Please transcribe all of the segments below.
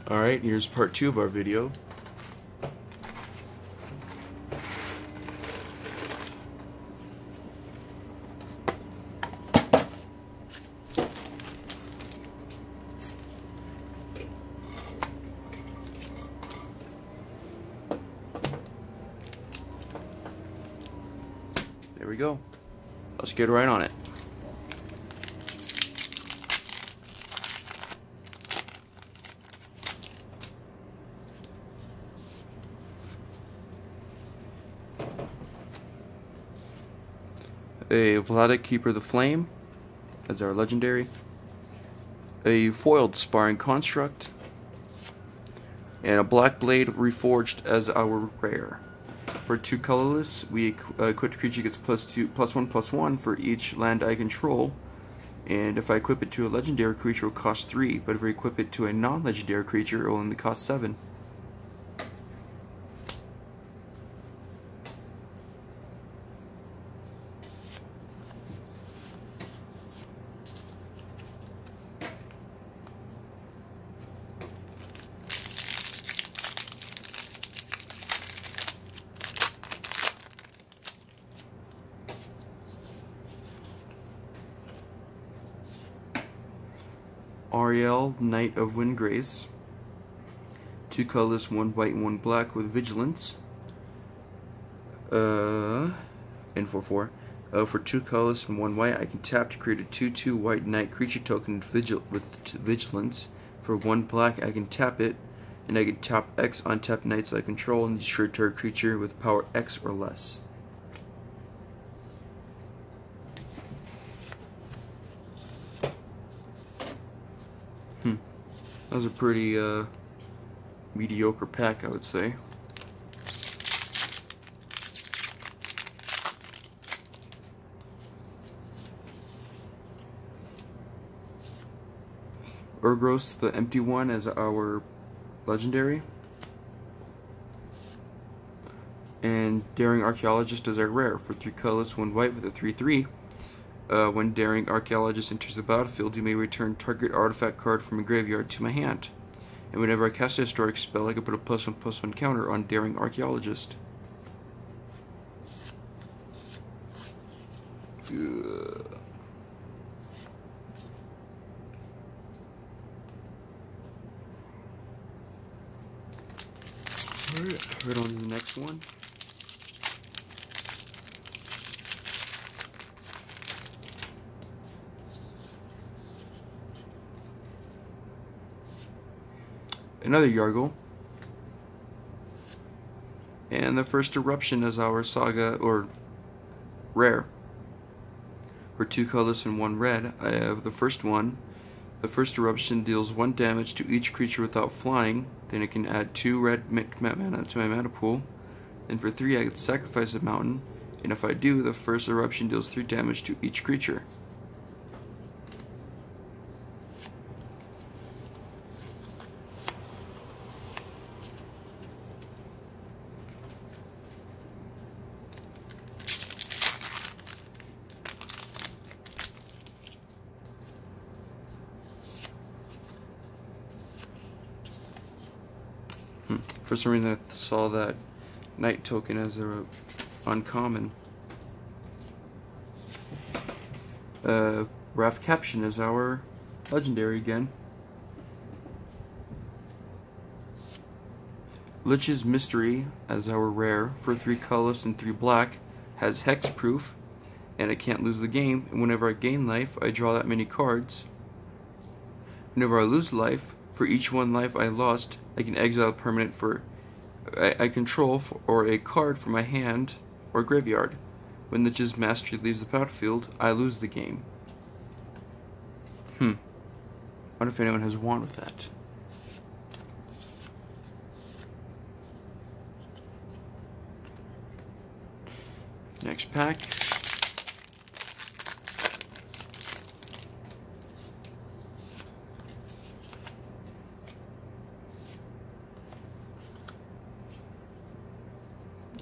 Alright, here's part 2 of our video. There we go. Let's get right on it. A Vladic Keeper of the Flame as our legendary, a foiled Sparring Construct, and a Black Blade Reforged as our rare. For 2 colorless, we equipped creature gets +1/+1 for each land I control, and if I equip it to a legendary creature, it will cost 3, but if I equip it to a non-legendary creature, it will only cost 7. Ariel, Knight of Windgrace. 2 colorless, 1 white, and 1 black with Vigilance. And 4/4. For 2 colorless and 1 white, I can tap to create a 2/2 white knight creature token with Vigilance. For 1 black, I can tap it, and I can tap X on tap knights I control and destroy target creature with power X or less. That was a pretty mediocre pack, I would say. Urgros, the Empty One, as our legendary. And Daring Archaeologist as our rare. For 3 colorless, 1 white with a 3/3. When Daring Archaeologist enters the battlefield, you may return target artifact card from a graveyard to my hand. And whenever I cast a historic spell, I can put a +1/+1 counter on Daring Archaeologist. Alright, right on to the next one. Another Yargle, and the First Eruption as our saga or rare. For 2 colorless and 1 red, I have the first one. The First Eruption deals 1 damage to each creature without flying. Then it can add 2 red mana to my mana pool. And for 3, I can sacrifice a mountain. And if I do, the First Eruption deals 3 damage to each creature. For some reason I saw that Knight token as a uncommon. Wrath Caption is our legendary again. Lich's Mystery as our rare. For 3 colorless and 3 black, has hexproof, and I can't lose the game. And whenever I gain life, I draw that many cards. Whenever I lose life, for each 1 life I lost, I can exile a permanent I control or a card from my hand or graveyard. When Lich's Mastery leaves the battlefield, I lose the game. I wonder if anyone has won with that. Next pack.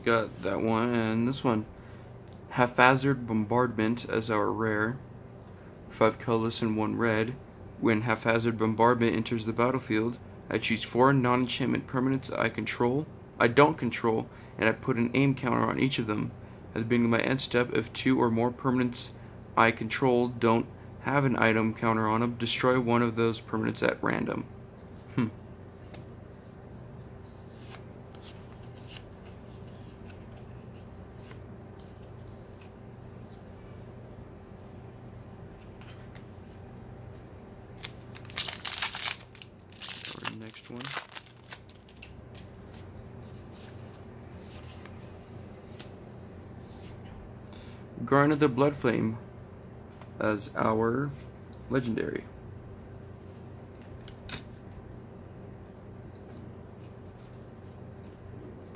Got that one and this one. Haphazard Bombardment as our rare. 5 colorless and 1 red. When Haphazard Bombardment enters the battlefield, I choose 4 non-enchantment permanents I don't control, and I put an aim counter on each of them. At the beginning of my end step, if 2 or more permanents I control don't have an item counter on them, destroy one of those permanents at random. Next one. Garnet the Bloodflame as our legendary.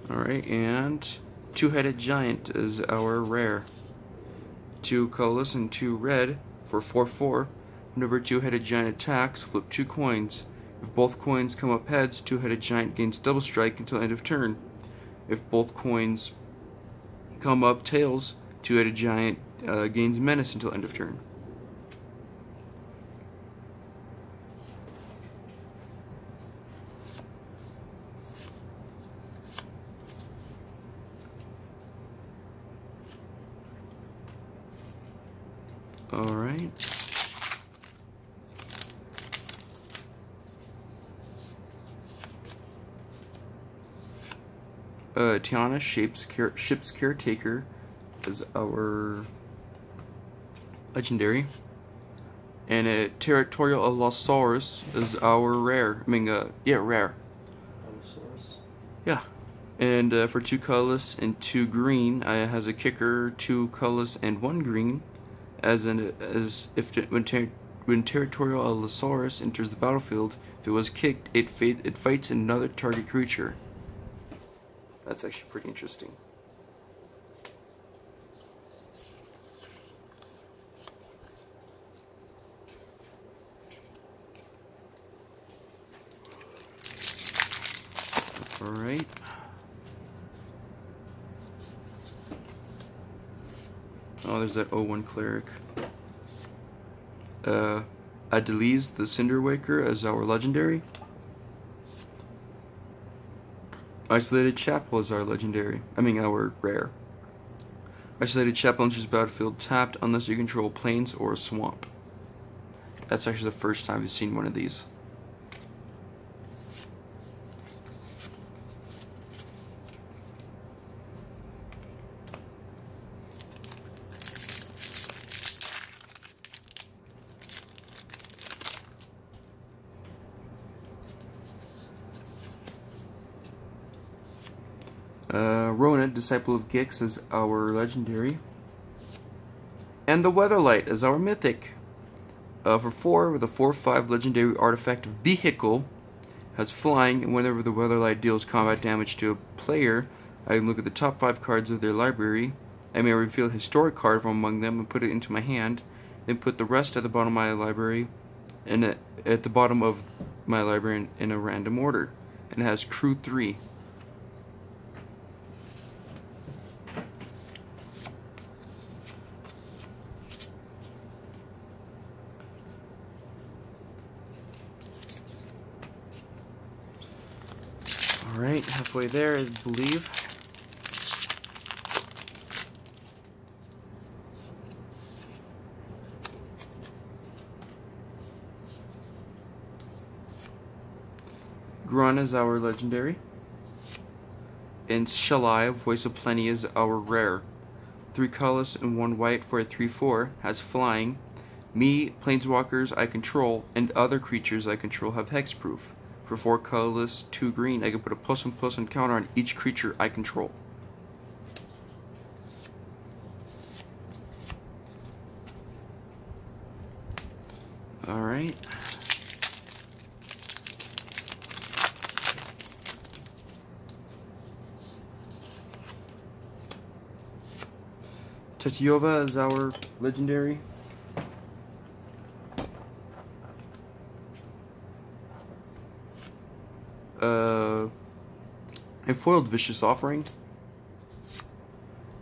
Alright, and Two-Headed Giant is our rare. 2 colorless and 2 red for 4/4. Whenever Two-Headed Giant attacks, flip 2 coins. If both coins come up heads, Two-Headed Giant gains double strike until end of turn. If both coins come up tails, Two-Headed Giant gains menace until end of turn. Alright. Tiana, Ship's Caretaker, is our legendary. And a Territorial Allosaurus is our rare. Rare. Allosaurus? Yeah. And for 2 colorless and 2 green, has a kicker, 2 colorless and 1 green. When Territorial Allosaurus enters the battlefield, if it was kicked, it fights another target creature. That's actually pretty interesting. Alright. Oh, there's that 01 Cleric. Adeliz the Cinderwaker as our legendary. Isolated Chapel is our legendary. Our rare. Isolated Chapel enters the battlefield tapped unless you control plains or a swamp. That's actually the first time I've seen one of these. Rona, Disciple of Gix, is our legendary. And the Weatherlight is our mythic. For 4, with a 4/5 legendary artifact vehicle, has flying, and whenever the Weatherlight deals combat damage to a player, I can look at the top 5 cards of their library. I may reveal a historic card from among them and put it into my hand, then put the rest at the bottom of my library, and at the bottom of my library in a random order. And it has Crew 3. Alright, halfway there, I believe. Grun is our legendary. And Shalai, Voice of Plenty, is our rare. 3 colorless and 1 white for a 3/4, has flying. Me, planeswalkers I control, and other creatures I control have hexproof. For 4 colorless, 2 green, I can put a +1/+1 counter on each creature I control. Alright. Tetiova is our legendary. A foiled Vicious Offering.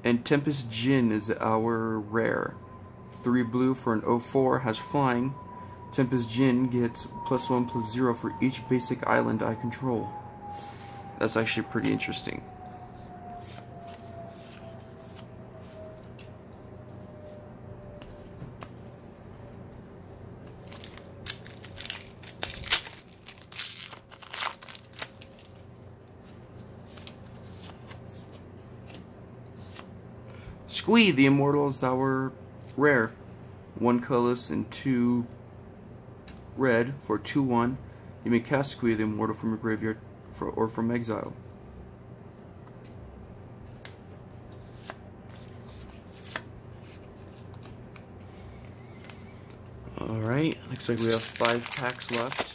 And Tempest Djinn is our rare. 3 blue for an 04, has flying. Tempest Jin gets +1/+0 for each basic island I control. That's actually pretty interesting. Squee, the Immortal, is our rare. 1 colorless and 2 red for 2/1. You may cast Squee, the Immortal, from your graveyard or from exile. Alright, looks like we have 5 packs left.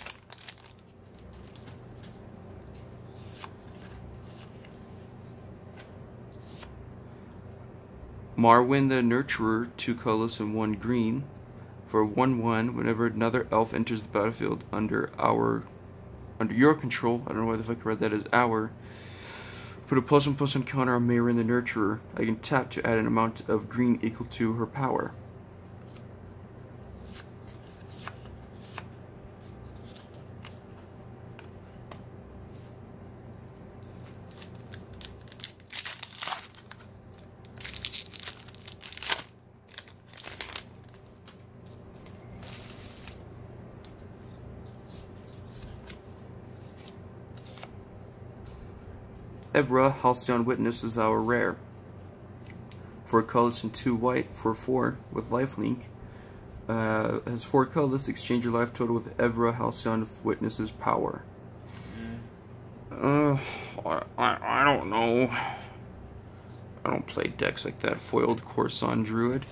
Marwyn the Nurturer, 2 colorless and 1 green. For 1/1, whenever another elf enters the battlefield under your control, I don't know why the fuck I read that as our, put a +1/+1 counter on Marwyn the Nurturer. I can tap to add an amount of green equal to her power. Evra, Halcyon Witness, is our rare. 4 colorless and 2 white for 4 with lifelink. Has 4 colorless, exchange your life total with Evra, Halcyon Witness's power. I don't know. I don't play decks like that. Foiled Corson Druid.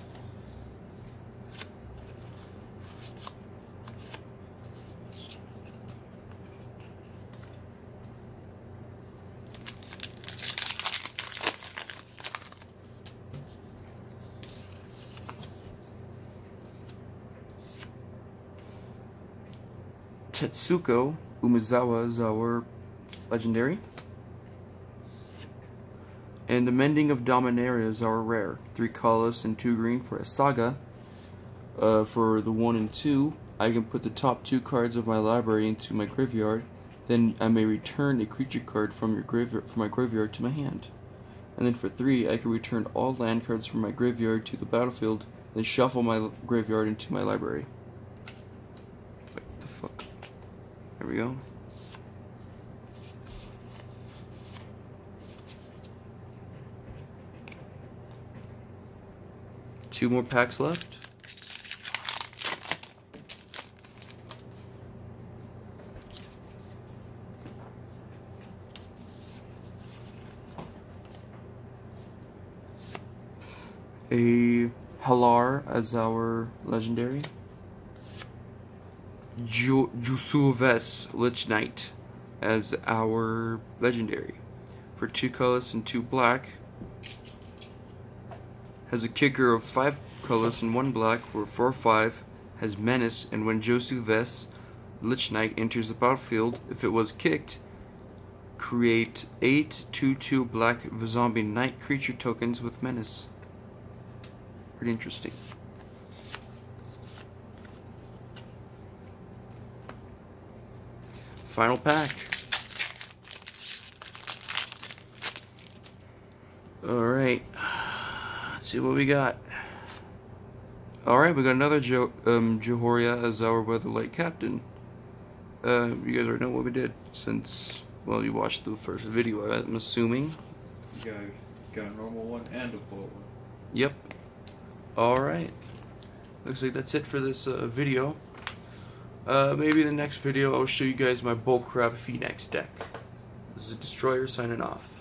Tetsuko Umezawa is our legendary. And the Mending of Dominaria is our rare. 3 colorless and 2 green for a saga. For the 1 and 2, I can put the top 2 cards of my library into my graveyard. Then I may return a creature card from my graveyard to my hand. And then for 3, I can return all land cards from my graveyard to the battlefield, then shuffle my graveyard into my library. What the fuck? There we go. Two more packs left. A Halar as our legendary. Jusulves Lich Knight as our legendary. For 2 colorless and 2 black. Has a kicker of 5 colorless and 1 black, or 4/5. Has menace, and when Jusulves Lich Knight enters the battlefield, if it was kicked, create 8 2/2 black zombie knight creature tokens with menace. Pretty interesting. Final pack. Alright. Let's see what we got. Alright, we got another Jehoria as our Weatherlight Captain. You guys already know what we did since, well, you watched the first video, I'm assuming. You got a normal one and a bullet one. Yep. Alright. Looks like that's it for this video. Maybe in the next video I'll show you guys my Bullcrab Phoenix deck. This is Destroyer signing off.